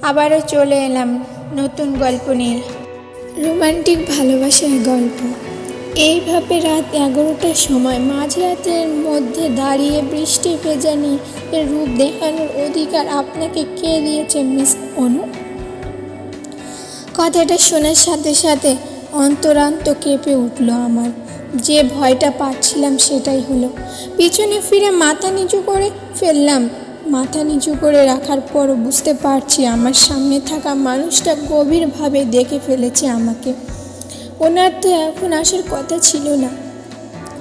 আবারও চলে এলাম নতুন গল্প নিয়ে, রোমান্টিক ভালোবাসার গল্প। এইভাবে রাত 11টার সময় মাঝরাতের মধ্যে দাঁড়িয়ে বৃষ্টি ভেজানি এর রূপ দেখানোর অধিকার আপনাকে কে দিয়েছে মিস অনু? কথাটা শোনার সাথে সাথে অন্তরান্ত কেঁপে উঠল আমার। যে ভয়টা পাচ্ছিলাম সেটাই হলো। পিছনে ফিরে মাথা নিচু করে ফেললাম। মাথা নিচু করে রাখার পরও বুঝতে পারছি আমার সামনে থাকা মানুষটা গভীরভাবে দেখে ফেলেছে আমাকে। ওনার তো এখন আসার কথা ছিল না।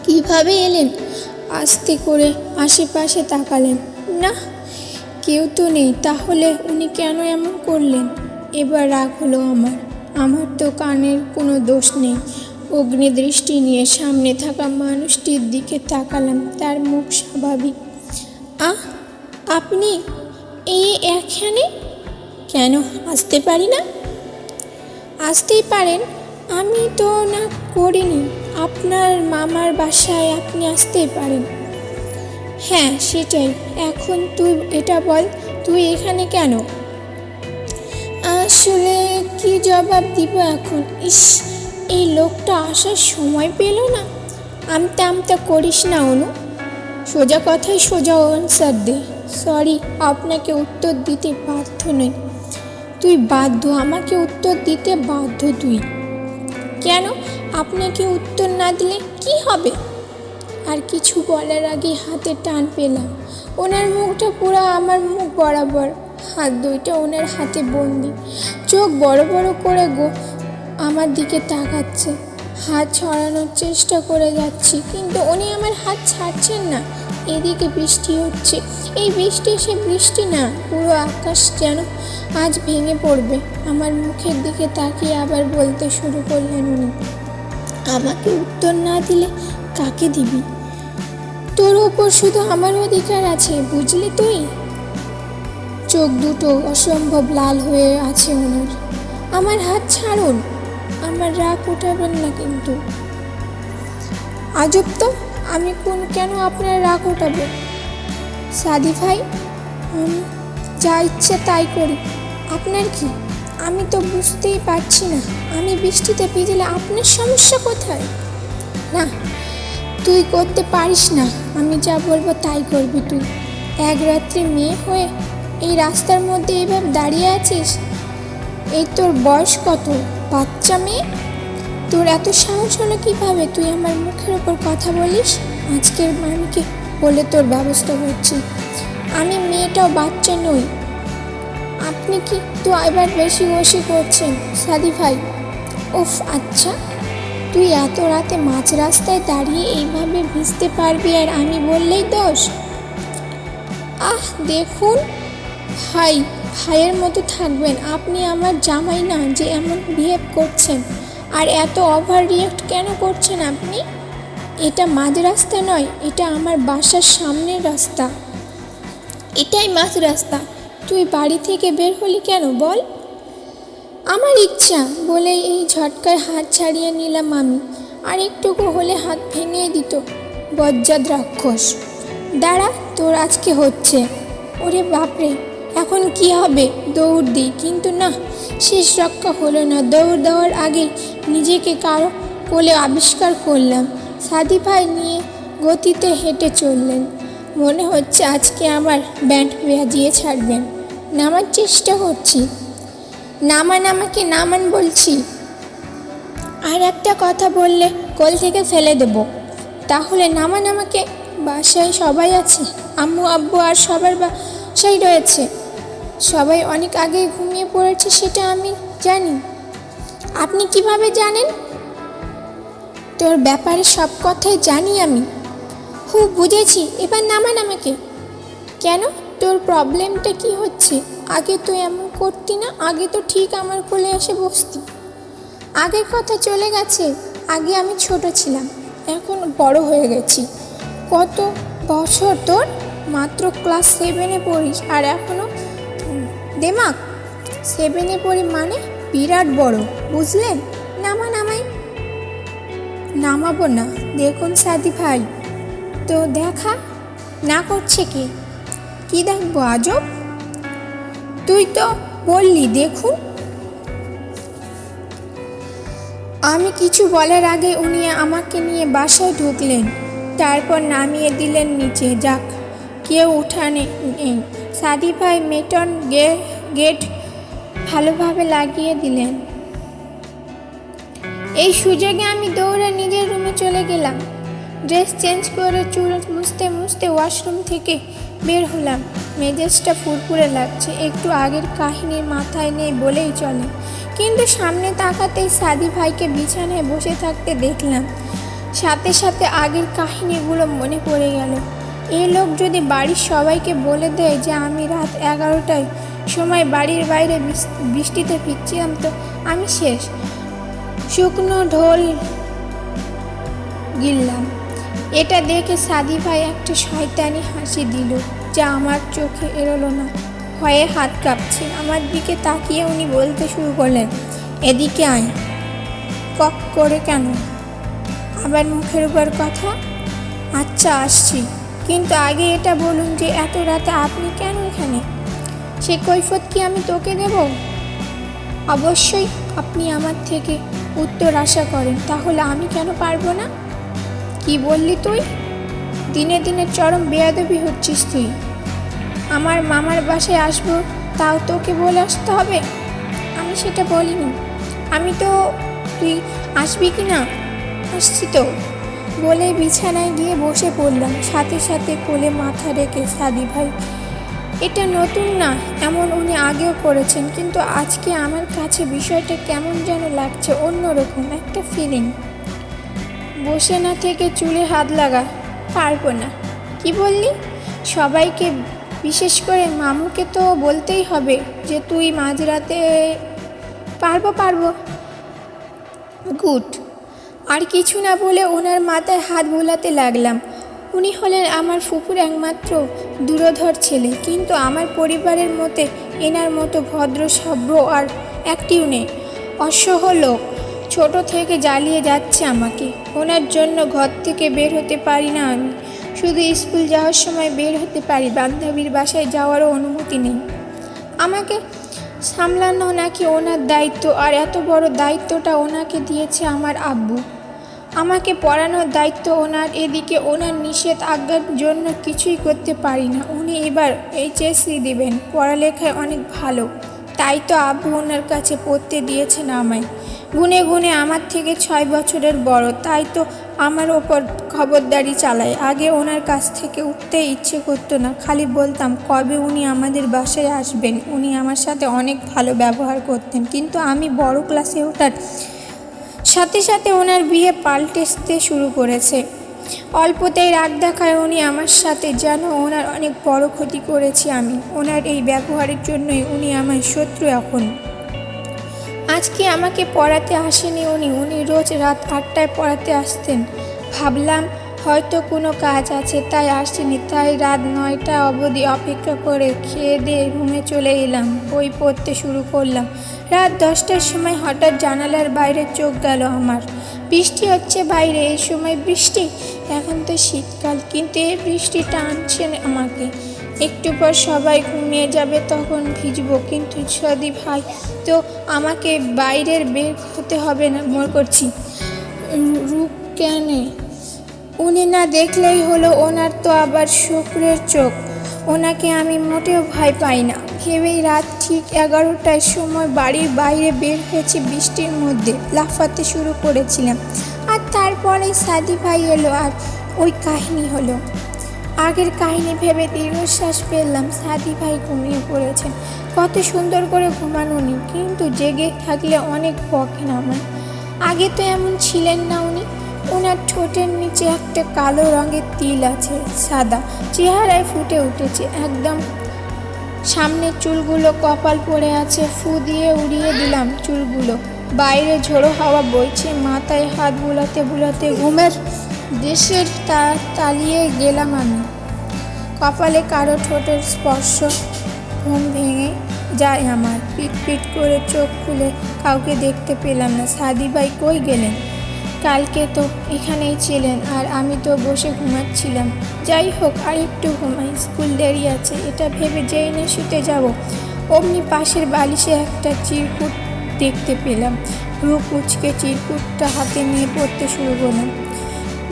কিভাবে এলেন? আস্তে করে আশেপাশে তাকালেন। না, কেউ তো নেই। তাহলে উনি কেন এমন করলেন? এবার রাগ হলো আমার তো কানের কোনো দোষ নেই। অগ্নিদৃষ্টি নিয়ে সামনে থাকা মানুষটির দিকে তাকালাম। তার মুখ স্বাভাবিক। আপনি এখানে কেন? আসতে পারি না? আসতেই পারেন, আমি তো না করিনি। আপনার মামার বাসায় আপনি আসতেই পারেন। হ্যাঁ সেটাই। এখন তুই এটা বল, তুই এখানে কেন? আসলে কি জবাব দিব এখন? এই লোকটা আসার সময় পেল না। আমতা আমতা করিস না অনু, সোজা কথায় সোজা আনসার দে। সরি, আপনাকে উত্তর দিতে বাধ্য নই। তুই বাধ্য, আমাকে উত্তর দিতে বাধ্য তুই। কেন? আপনাকে উত্তর না দিলে কি হবে? আর কিছু বলার আগে হাতে টান পেলাম। ওনার মুখটা পুরো আমার মুখ বরাবর, হাত দুইটা ওনার হাতে বন্দি। চোখ বড় বড় করে আমার দিকে তাকাচ্ছে। হাত ছড়ানোর চেষ্টা করে যাচ্ছি, কিন্তু উনি আমার হাত ছাড়ছেন না। এদিকে বৃষ্টি হচ্ছে। এই বৃষ্টি সে বৃষ্টি না, পুরো আকাশ যেন আজ ভেঙে পড়বে। আমার মুখের দিকে তাকিয়ে আবার বলতে শুরু করলেন উনি, আমাকে উত্তর না দিলে কাকে দিবি? তোর ওপর শুধু আমার অধিকার আছে, বুঝলি তুই? চোখ দুটো অসম্ভব লাল হয়ে আছে ওনার। আমার হাত ছাড়ুন, আমার রাগ উঠাবেন না কিন্তু। আজব তো, আমি কেন আপনার রাগ উঠাবো? সাদি ভাই, আমি যা ইচ্ছে তাই করি, আপনার কি? আমি তো বুঝতেই পারছি না, আমি বৃষ্টিতে ভিজলে আপনার সমস্যা কোথায়? না, তুই করতে পারিস না। আমি যা বলবো তাই করবি তুই। এক রাত্রি মেয়ে হয়ে এই রাস্তার মধ্যে এইভাবে দাঁড়িয়ে আছিস? এই তোর বয়স কত? বাচ্চা মেয়ে। তোর এত সাহস হলো কীভাবে? তুই আমার মুখের ওপর কথা বলিস। আজকের মামিকে বলে তোর ব্যবস্থা করছি। আমি মেয়েটাও বাচ্চা নই। আপনি কি তো এবার বেশি বসি করছেন সাদি ভাই? উফ, আচ্ছা, তুই এত রাতে মাঝ রাস্তায় দাঁড়িয়ে এইভাবে ভিজতে পারবি আর আমি বললেই দোষ? দেখুন ভাইয়ের মতো থাকবেন। আপনি আমার জামাই না যে এমন বিহেভ করছেন? আর এত ওভার রিঅ্যাক্ট কেন করছেন আপনি? এটা মাঝ রাস্তা নয়, এটা আমার বাসার সামনের রাস্তা। এটাই মাঝ রাস্তা। তুই বাড়ি থেকে বের হলি কেন বল? আমার ইচ্ছা বলে এই ঝটকায় হাত ছাড়িয়ে নিলাম আমি। আর একটুকু হলে হাত ভেঙে দিত বজ্জাত রাক্ষস। দাঁড়া, তোর আজকে হচ্ছে। ওরে বাপরে, এখন কি হবে? দৌড় দিই, কিন্তু না, শেষ রক্ষা হলো না। দৌড় দেওয়ার আগে নিজেকে কারো কোলে আবিষ্কার করলাম। সাদি ভাই নিয়ে গতিতে হেঁটে চললেন। মনে হচ্ছে আজকে আমার ব্যান্ড বাজিয়ে ছাড়বেন। নামার চেষ্টা করছি। আমাকে নামান বলছি। আর একটা কথা বললে কোল থেকে ফেলে দেব। তাহলে আমাকে। বাসায় সবাই আছে, আম্মু আব্বু আর সবার বাসায় রয়েছে। সবাই অনেক আগেই ঘুমিয়ে পড়েছে, সেটা আমি জানি। আপনি কিভাবে জানেন? তোর ব্যাপারে সব কথাই জানি আমি। বুঝেছি, এবার নামান আমাকে। কেন? তোর প্রবলেমটা কি হচ্ছে? আগে তো এমন করতি না। আগে তো ঠিক আমার কোলে এসে বসতি। আগের কথা চলে গেছে। আগে আমি ছোট ছিলাম, এখন বড় হয়ে গেছি। কত বছর তোর? মাত্র ক্লাস 7-এ পড়িস আর এখনও দেমাক? 7-এ পড়ি মানে বিরাট বড়, বুঝলেন? নামাই। নামাবো না। দেখুন সাদি ভাই, তো দেখা না করছে কি দেখবো? আজব, তুই তো বললি দেখুন। আমি কিছু বলার আগে উনি আমাকে নিয়ে বাসায় ঢুকলেন, তারপর নামিয়ে দিলেন নিচে। যাক, কেউ উঠানে নেই। সাদি ভাই মেটন গেট ভালোভাবে লাগিয়ে দিলেন। এই সুযোগে আমি দৌড়ে নিজের রুমে চলে গেলাম। ড্রেস চেঞ্জ করে চুল মুছতে মুছতে ওয়াশরুম থেকে বের হলাম। মেজাজটা ফুরফুরে লাগছে, একটু আগের কাহিনীর মাথায় নেই বলেই চলে। কিন্তু সামনে তাকাতেই সাদি ভাইকে বিছানায় বসে থাকতে দেখলাম। সাথে সাথে আগের কাহিনীগুলো মনে পড়ে গেল। এই লোক যদি বাড়ির সবাইকে বলে দেয় যে আমি রাত 11টায় সময় বাড়ির বাইরে বৃষ্টিতে ভিজছিলাম, তো আমি শেষ। শুকনো ঢোল গিললাম। এটা দেখে সাদি ভাই একটা শয়তানি হাসি দিল, যা আমার চোখে এড়োলো না। ভয়ে হাত কাঁপছে। আমার দিকে তাকিয়ে উনি বলতে শুরু করলেন, এদিকে আয়। কক করে কেন? আবার মুখের উপর কথা? আচ্ছা আসছি, কিন্তু আগে এটা বলুন যে এত রাতে আপনি কেন এখানে? সে কৈফিয়ত কি আমি তোকে দেব? অবশ্যই আপনি আমার থেকে উত্তর আশা করেন, তাহলে আমি কেন পারবো না? কি বললি তুই? দিনে দিনে চরম বেয়াদবি হচ্ছিস তুই। আমার মামার বাসায় আসবো, তাও তোকে বলে আসতে হবে? আমি সেটা বলিনি। আমি তো, তুই আসবি কি না? আসছি তো বলে বিছানায় গিয়ে বসে পড়লাম। সাথে সাথে কোলে মাথা রেখে সাদি ভাই, এটা নতুন না, এমন উনি আগেও করেছেন, কিন্তু আজকে আমার কাছে বিষয়টা কেমন যেন লাগছে, অন্যরকম একটা ফিলিং। বসে না থেকে চুলে হাত লাগা। পারবো না? কি বললি? সবাইকে, বিশেষ করে মামুকে তো বলতেই হবে যে তুই মাঝরাতে। পারবো। গুড। আর কিছু না বলে ওনার মাথায় হাত বোলাতে লাগলাম। উনি হলেন আমার ফুপুর একমাত্র দূরধর ছেলে, কিন্তু আমার পরিবারের মতে এনার মতো ভদ্র সভ্য আর একটিও নেই। অসহ লোক, ছোট থেকে জ্বালিয়ে যাচ্ছে আমাকে। ওনার জন্য ঘর থেকে বের হতে পারি না আমি। শুধু স্কুল যাওয়ার সময় বের হতে পারি, বান্ধবীর বাসায় যাওয়ারও অনুমতি নেই। আমাকে সামলানো নাকি ওনার দায়িত্ব, আর এত বড় দায়িত্বটা ওনাকে দিয়েছে আমার আব্বু। আমাকে পড়ানোর দায়িত্ব ওনার, এদিকে ওনার নিষেধ আজ্ঞার জন্য কিছুই করতে পারি না। উনি এবার HSC দেবেন, পড়ালেখায় অনেক ভালো, তাই তো আব্বু ওনার কাছে পড়তে দিয়েছেন আমায়। গুনে গুনে আমার থেকে 6 বছরের বড়, তাই তো আমার ওপর খবরদারি চালায়। আগে ওনার কাছ থেকে উঠতে ইচ্ছে করতো না, খালি বলতাম কবে উনি আমাদের বাসায় আসবেন। উনি আমার সাথে অনেক ভালো ব্যবহার করতেন, কিন্তু আমি বড় ক্লাসে ওঠার সাথে সাথে ওনার বিয়ে পাল্টেতে শুরু করেছে। অল্পতেই রাগ দেখায় উনি আমার সাথে, যেন ওনার অনেক বড় ক্ষতি করেছি আমি। ওনার এই ব্যবহারের জন্যই উনি আমার শত্রু এখন। আজকে আমাকে পড়াতে আসেনি উনি রোজ রাত 8টায় পড়াতে আসতেন। ভাবলাম হয়তো কোনো কাজ আছে তাই আসেনি, তাই রাত 9টা অবধি অপেক্ষা করে খেয়ে দিয়ে রুমে চলে এলাম। বই পড়তে শুরু করলাম। রাত 10টার সময় হঠাৎ জানালার বাইরে চোখ গেল আমার। বৃষ্টি হচ্ছে বাইরে, এই সময় বৃষ্টি? এখন তো শীতকাল, কিন্তু এই বৃষ্টিটা আনছে আমাকে। একটু পর সবাই ঘুমিয়ে যাবে, তখন ভিজবো, কিন্তু সাদি ভাই তো আমাকে বাইরের বের হতে হবে না মনে করছি। রূপ কেন? উনি না দেখলেই হলো, ওনার তো আবার শুক্রের চোখ। ওনাকে আমি মোটেও ভয় পাই না ভেবেই রাত ঠিক 11টার সময় বাড়ির বাইরে বের হয়েছি। বৃষ্টির মধ্যে লাফাতে শুরু করেছিলাম, আর তারপরেই সাদি ভাই এলো আর ওই কাহিনী হলো। আগের কাহিনী ভেবে দীর্ঘশ্বাস ফেললাম। সাদি ভাই ঘুমিয়ে পড়েছেন। কত সুন্দর করে ঘুমানো উনি, কিন্তু জেগে থাকলে অনেক বকেন আমার। আগে তো এমন ছিলেন না উনি। ওনার ঠোঁটের নিচে একটা কালো রঙের তিল আছে, সাদা, চেহারায় ফুটে উঠেছে একদম। সামনের চুলগুলো কপাল পড়ে আছে, ফু দিয়ে উড়িয়ে দিলাম চুলগুলো। বাইরে ঝোড়ো হাওয়া বইছে, মাথায় হাত বুলাতে বুলাতে ঘুমের দেশের তালিয়ে গেলাম আমি। কপালে কারো ঠোঁটের স্পর্শ, ঘুম ভেঙে যায় আমার। পিট করে চোখ খুলে কাউকে দেখতে পেলাম না। সাদি ভাই কই গেলেন? কালকে তো এখানেই ছিলেন, আর আমি তো বসে ঘুমাচ্ছিলাম। যাই হোক, আর একটু ঘুমাই, স্কুল দেরি আছে। এটা ভেবে যেই না শুতে যাব, অমনি পাশের বালিশে একটা চিরকুট দেখতে পেলাম। ভ্রু কুচকে চিরকুটটা হাতে নিয়ে পড়তে শুরু করলাম।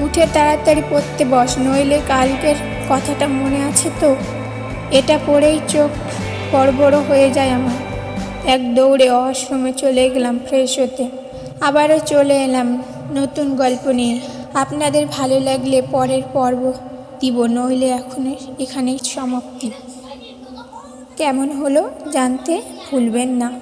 উঠে তাড়াতাড়ি পড়তে বস, নইলে কালকের কথাটা মনে আছে তো? এটা পড়েই চোখ বড় বড় হয়ে যায় আমার। এক দৌড়ে ওয়াশরুমে চলে গেলাম ফ্রেশ হতে। আবারও চলে এলাম নতুন গল্প নিয়ে। আপনাদের ভালো লাগলে পরের পর্ব দিব, নইলে এখানেই সমাপ্তি। কেমন হলো জানতে ভুলবেন না।